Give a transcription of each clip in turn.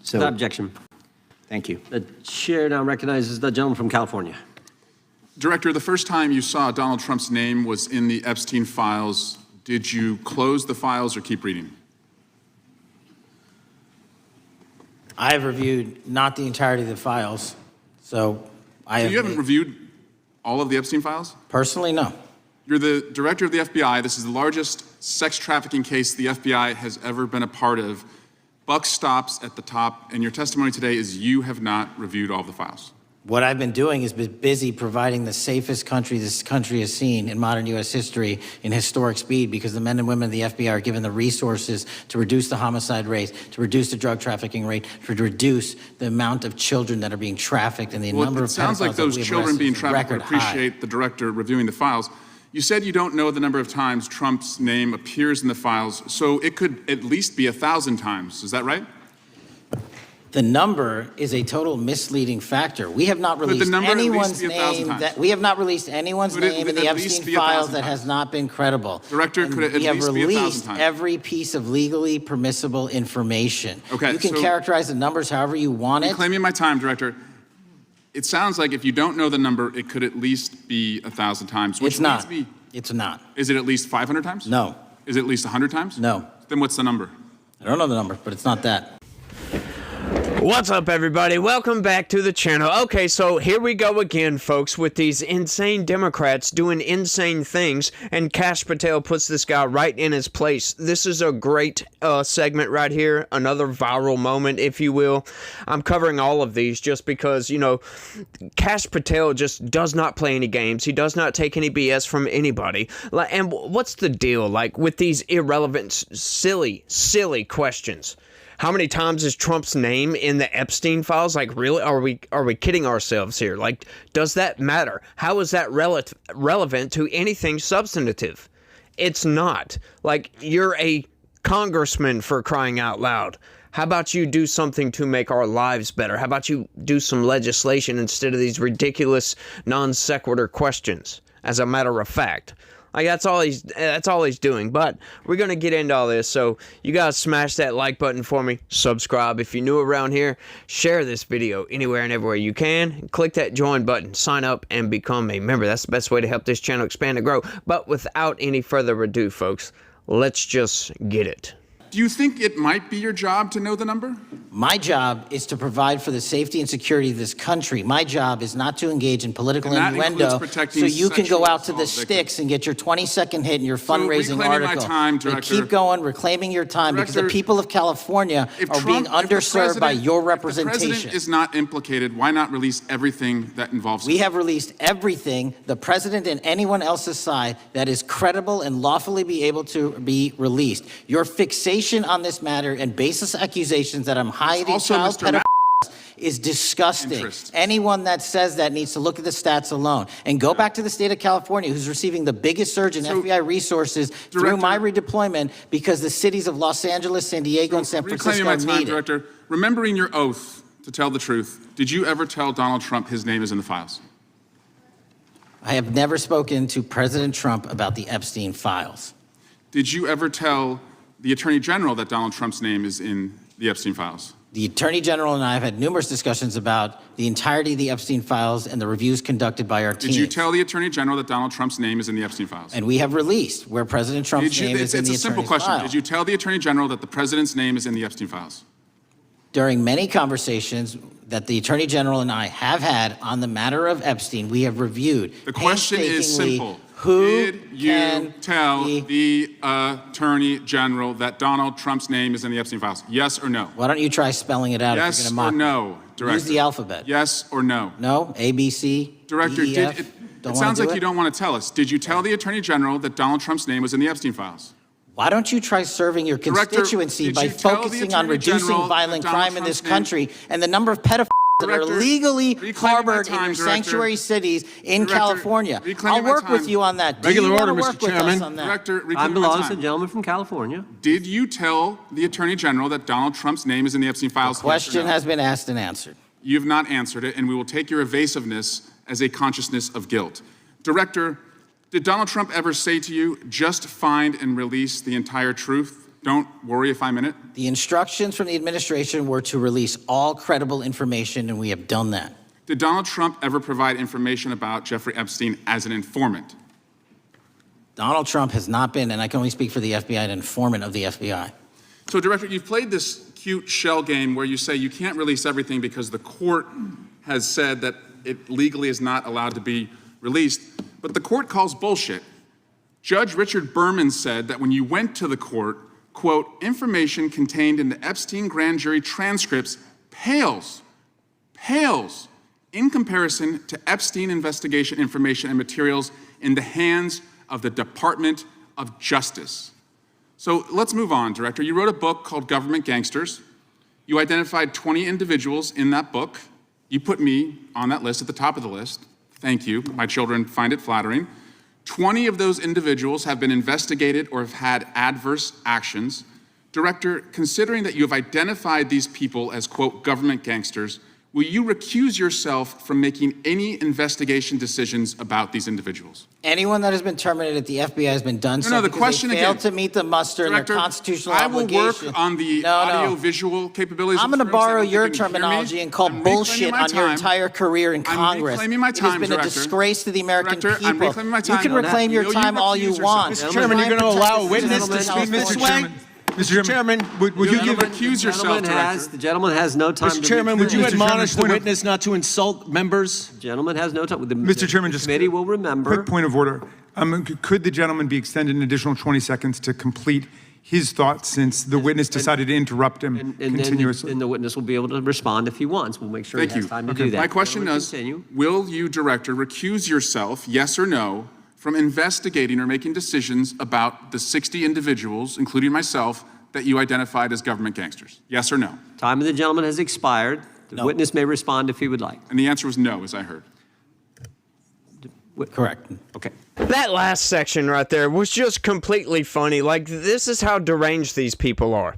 So, Without objection. thank you. The chair now recognizes the gentleman from California. Director, the first time you saw Donald Trump's name was in the Epstein files. Did you close the files or keep reading? I have reviewed not the entirety of the files, so I have. You haven't reviewed all of the Epstein files? Personally, no. You're the director of the FBI. This is the largest sex trafficking case the FBI has ever been a part of. Buck stops at the top, and your testimony today is you have not reviewed all of the files. What I've been doing is been busy providing the safest country this country has seen in modern U.S. history in historic speed, because the men and women of the FBI are given the resources to reduce the homicide rate, to reduce the drug trafficking rate, to reduce the amount of children that are being trafficked and the number of pedophiles. It sounds like those children being trafficked would appreciate the director reviewing the files. You said you don't know the number of times Trump's name appears in the files, so it could at least be 1,000 times. Is that right? The number is a total misleading factor. We have not released anyone's name in the Epstein files that has not been credible. Director, could it at least be 1,000 times? We have released every piece of legally permissible information. Okay, you can characterize the numbers however you want it. Reclaiming my time, Director. It sounds like if you don't know the number, it could at least be 1,000 times. It's not. It's not. Is it at least 500 times? No. Is it at least 100 times? No. Then what's the number? I don't know the number, but it's not that. What's up, everybody? Welcome back to the channel. Okay, so here we go again, folks, with these insane Democrats doing insane things, and Kash Patel puts this guy right in his place. This is a great segment right here, another viral moment, if you will. I'm covering all of these just because, you know, Kash Patel just does not play any games. He does not take any BS from anybody. And what's the deal, like, with these irrelevant, silly questions? How many times is Trump's name in the Epstein files? Like, really? Are we kidding ourselves here? Like, does that matter? How is that relevant to anything substantive? It's not. Like, you're a congressman, for crying out loud. How about you do something to make our lives better? How about you do some legislation instead of these ridiculous non sequitur questions, as a matter of fact? Like, that's all he's doing. But we're going to get into all this, so you guys smash that like button for me. Subscribe if you're new around here. Share this video anywhere and everywhere you can. Click that join button. Sign up and become a member. That's the best way to help this channel expand and grow. But without any further ado, folks, let's just get it. Do you think it might be your job to know the number? My job is to provide for the safety and security of this country. My job is not to engage in political innuendo so you can go out to the sticks and get your 20-second hit in your fundraising article. Director, keep going, reclaiming your time, because the people of California are being underserved by your representation. If the president is not implicated, why not release everything that involves him? We have released everything, the president and anyone else's side, that is credible and lawfully be able to be released. Your fixation on this matter and baseless accusations that I'm hiding child pedophiles is disgusting. Anyone that says that needs to look at the stats alone and go back to the state of California, who's receiving the biggest surge in FBI resources through my redeployment, because the cities of Los Angeles, San Diego, and San Francisco need it. Director, remembering your oath to tell the truth, did you ever tell Donald Trump his name is in the files? I have never spoken to President Trump about the Epstein files. Did you ever tell the Attorney General that Donald Trump's name is in the Epstein files? The Attorney General and I have had numerous discussions about the entirety of the Epstein files and the reviews conducted by our team. Did you tell the Attorney General that Donald Trump's name is in the Epstein files? And we have released where President Trump's name is in the Attorney's file. It's a simple question. Did you tell the Attorney General that the President's name is in the Epstein files? During many conversations that the Attorney General and I have had on the matter of Epstein, we have reviewed. The question is simple. Did you tell the Attorney General that Donald Trump's name is in theEpstein files? Yes or no? Why don't you try spelling it out? Yes or no, Director? Use the alphabet. Yes or no? No? A, B, C, Director, D, E, F? it sounds like you don't want to tell us. Did you tell the Attorney General that Donald Trump's name was in the Epstein files? Why don't you try serving your constituency by focusing on reducing violent crime in this country and the number of pedophiles that are legally harbored in your sanctuary cities in California? I'll work with you on that. Regular order, Mr. Chairman. I belong to the gentleman from California. Did you tell the Attorney General that Donald Trump's name is in the Epstein files? The question has been asked and answered. You have not answered it, and we will take your evasiveness as a consciousness of guilt. Director, did Donald Trump ever say to you, just find and release the entire truth? don't worry if I'm in it? The instructions from the administration were to release all credible information, and we have done that. Did Donald Trump ever provide information about Jeffrey Epstein as an informant? Donald Trump has not been, and I can only speak for the FBI, an informant of the FBI. So, Director, you've played this cute shell game where you say you can't release everything because the court has said that it legally is not allowed to be released, but the court calls bullshit. Judge Richard Berman said that when you went to the court, quote, information contained in the Epstein grand jury transcripts pales in comparison to Epstein investigation information and materials in the hands of the Department of Justice. So let's move on, Director. You wrote a book called Government Gangsters. You identified 20 individuals in that book. You put me on that list at the top of the list. Thank you. My children find it flattering. 20 of those individuals have been investigated or have had adverse actions. Director, considering that you have identified these people as, quote, government gangsters, will you recuse yourself from making any investigation decisions about these individuals? Anyone that has been terminated at the FBI has been done so the because question they failed again, to meet the muster Director, and their constitutional I will obligation. work on the audio-visual capabilities. I'm of going to this room so borrow that you your can hear me. terminology and call I'm bullshit reclaiming my on your time. entire career in Congress. Reclaiming my It time, has been Director. a disgrace to the American Director, I'm people. reclaiming my You time. can No, reclaim your will you time all you recuse want. yourself? Mr. Chairman, you're going to allow a Protect witness the to citizens speak, of Mr. California. Swag? Mr. Chairman, would you give recuse yourself, Director? The gentleman has no time. Mr. Chairman, would you Mr. admonish the point of- witness not to insult members? Gentleman has no time. The Mr. Chairman, the just committee will remember. Quick point of order. Could the gentleman be extended an additional 20 seconds to complete his thoughts since the witness decided to interrupt him And continuously? then the witness will be able to respond if he wants. We'll make sure Thank he has you. time to do that. My question Gentleman, is, continue. will you, Director, recuse yourself, yes or no, from investigating or making decisions about the 60 individuals, including myself, that you identified as government gangsters? Yes or no? Time of the gentleman has expired. The No. witness may respond if he would like. And the answer was no, as I heard. Correct. Okay. That last section right there was just completely funny. Like, this is how deranged these people are.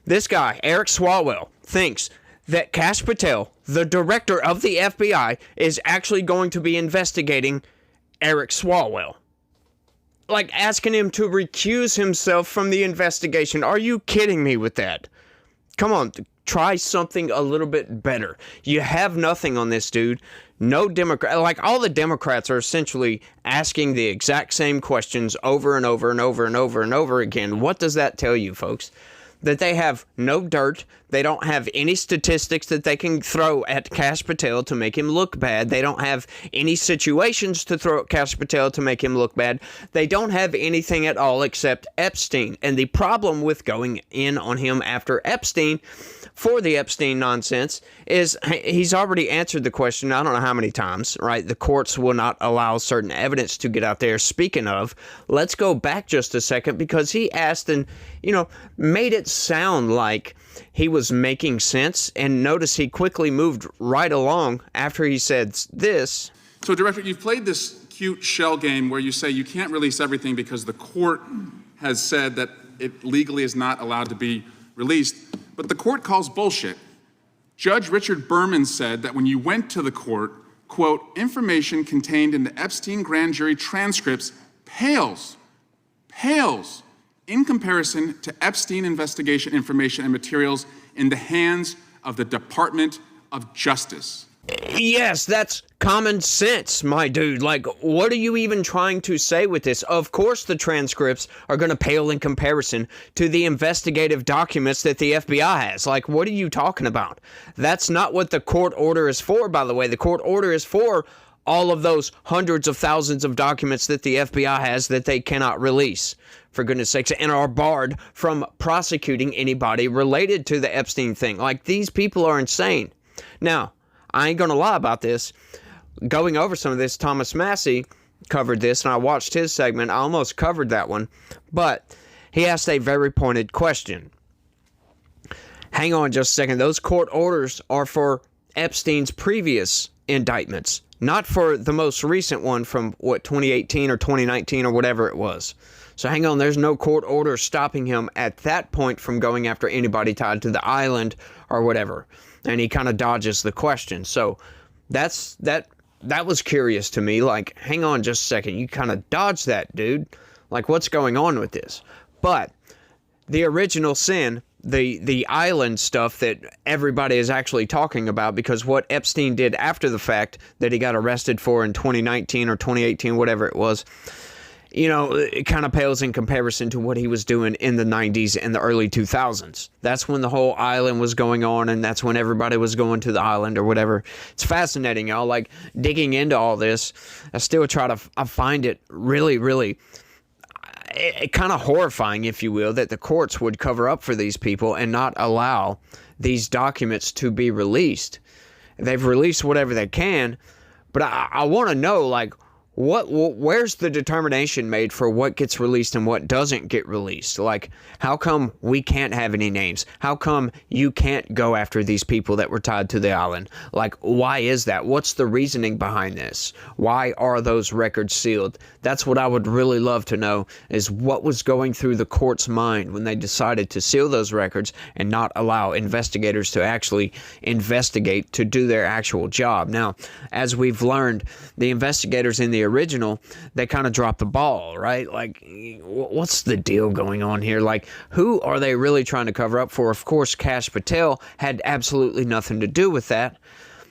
This guy, Eric Swalwell, thinks that Kash Patel, the director of the FBI, is actually going to be investigating Eric Swalwell. Like, asking him to recuse himself from the investigation. Are you kidding me with that? Come on, try something a little bit better. You have nothing on this dude. No Democrat, like all the Democrats are essentially asking the exact same questions over and over and over and over and over again. What does that tell you, folks? That they have no dirt. They don't have any statistics that they can throw at Kash Patel to make him look bad. They don't have any situations to throw at Kash Patel to make him look bad. They don't have anything at all except Epstein. And the problem with going in on him after Epstein for the Epstein nonsense is he's already answered the question I don't know how many times, right? The courts will not allow certain evidence to get out there. Speaking of, let's go back just a second because he asked and, made it sound like he was making sense, and notice he quickly moved right along after he said this. So, Director, you've played this cute shell game where you say you can't release everything because the court has said that it legally is not allowed to be released, but the court calls bullshit. Judge Richard Berman said that when you went to the court, quote, information contained in the Epstein grand jury transcripts pales in comparison to Epstein investigation information and materials in the hands of the Department of Justice. Yes, that's common sense, my dude. Like, what are you even trying to say with this? Of course the transcripts are going to pale in comparison to the investigative documents that the FBI has. Like, what are you talking about? That's not what the court order is for, by the way. The court order is for all of those hundreds of thousands of documents that the FBI has that they cannot release, for goodness sakes, and are barred from prosecuting anybody related to the Epstein thing. Like, these people are insane. Now, I ain't gonna lie about this. Going over some of this, Thomas Massey covered this, and I watched his segment. I almost covered that one, but he asked a very pointed question. Hang on just a second. Those court orders are for Epstein's previous indictments, not for the most recent one from, 2018 or 2019 or whatever it was. So hang on, there's no court order stopping him at that point from going after anybody tied to the island or whatever. And he kind of dodges the question. So that was curious to me. Like, hang on just a second. You kind of dodged that, dude. Like, what's going on with this? But the original sin, the island stuff that everybody is actually talking about, because what Epstein did after the fact that he got arrested for in 2019 or 2018, whatever it was, you know, it kind of pales in comparison to what he was doing in the 90s and the early 2000s. That's when the whole island was going on, and that's when everybody was going to the island or whatever. It's fascinating, y'all. Like, digging into all this, I still I find it really, really kind of horrifying, if you will, that the courts would cover up for these people and not allow these documents to be released. They've released whatever they can, but I want to know, like, where's the determination made for what gets released and what doesn't get released? Like, how come we can't have any names? How come you can't go after these people that were tied to the island? Like, why is that? What's the reasoning behind this? Why are those records sealed? That's what I would really love to know, is what was going through the court's mind when they decided to seal those records and not allow investigators to actually investigate, to do their actual job. Now, as we've learned, the investigators in the original, they kind of dropped the ball, right? Like, what's the deal going on here? Like, who are they really trying to cover up for? Of course, Kash Patel had absolutely nothing to do with that.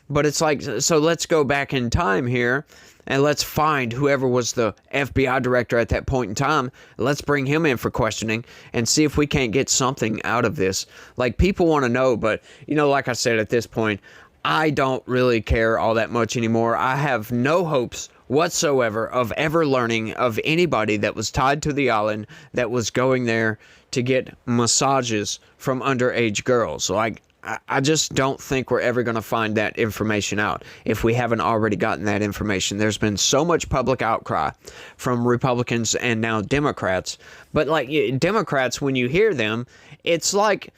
But it's like, so let's go back in time here and let's find whoever was the FBI director at that point in time. Let's bring him in for questioning and see if we can't get something out of this. Like, people want to know, but, you know, like I said, at this point, I don't really care all that much anymore. I have no hopes whatsoever of ever learning of anybody that was tied to the island that was going there to get massages from underage girls. Like, I just don't think we're ever going to find that information out if we haven't already gotten that information. There's been so much public outcry from Republicans and now Democrats. But, like, Democrats, when you hear them, it's like,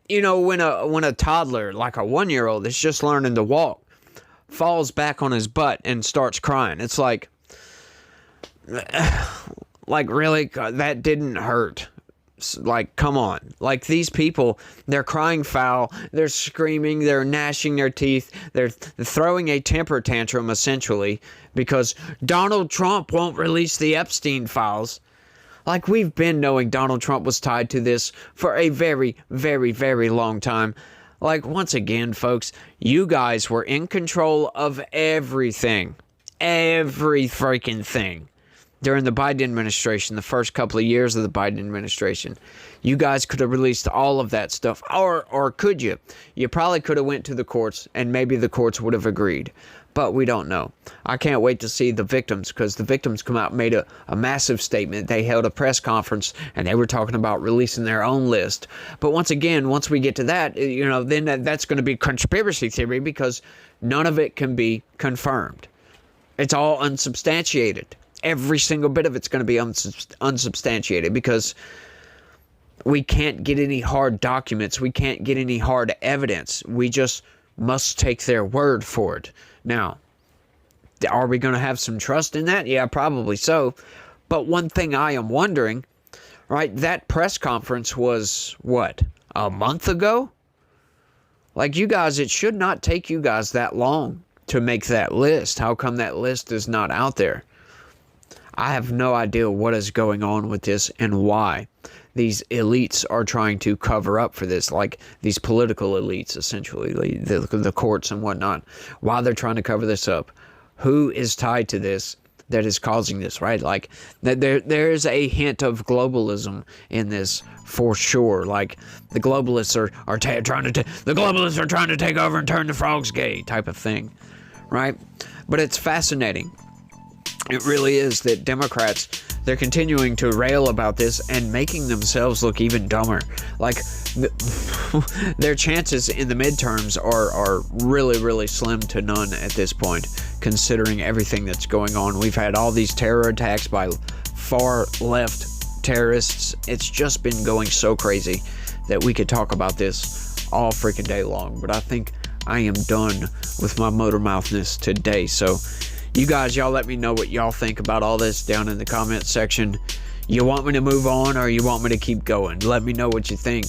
you know, when a toddler, like a 1-year-old that's just learning to walk, falls back on his butt and starts crying. It's like really, that didn't hurt. Like, come on. Like, these people, they're crying foul, they're screaming, they're gnashing their teeth, they're throwing a temper tantrum, essentially, because Donald Trump won't release the Epstein files. Like, we've been knowing Donald Trump was tied to this for a very, very, very long time. Like, once again, folks, you guys were in control of everything. Every freaking thing. During the Biden administration, the first couple of years of the Biden administration. You guys could have released all of that stuff. Or could you? You probably could have went to the courts, and maybe the courts would have agreed. But we don't know. I can't wait to see the victims, because the victims come out and made a massive statement. They held a press conference, and they were talking about releasing their own list. But once again, once we get to that, you know, then that's going to be conspiracy theory, because none of it can be confirmed. It's all unsubstantiated. Every single bit of it's going to be unsubstantiated, because we can't get any hard documents. We can't get any hard evidence. We just must take their word for it. Now, are we going to have some trust in that? Yeah, probably so. But one thing I am wondering, right, that press conference was, what, a month ago? Like, you guys, it should not take you guys that long to make that list. How come that list is not out there? I have no idea what is going on with this and why these elites are trying to cover up for this, like these political elites, essentially, the courts and whatnot, why they're trying to cover this up. Who is tied to this that is causing this, right? Like, there's a hint of globalism in this for sure. Like, the globalists are trying to take over and turn the frogs gay type of thing, right? But it's fascinating. It really is that Democrats, they're continuing to rail about this and making themselves look even dumber. Like, their chances in the midterms are really, really slim to none at this point, considering everything that's going on. We've had all these terror attacks by far left terrorists. It's just been going so crazy that we could talk about this all freaking day long. But I think I am done with my motor mouthness today. So, you guys, y'all let me know what y'all think about all this down in the comment section. You want me to move on, or you want me to keep going? Let me know what you think.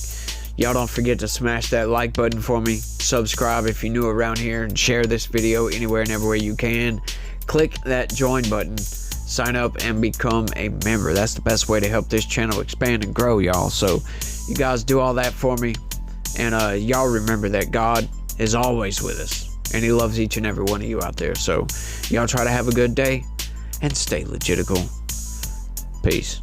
Y'all don't forget to smash that like button for me. Subscribe if you're new around here, and share this video anywhere and everywhere you can. Click that join button sign up and become a member. That's the best way to help this channel expand and grow, y'all. So you guys do all that for me. And y'all remember that God is always with us. And he loves each and every one of you out there. So y'all try to have a good day and stay legitical. Peace.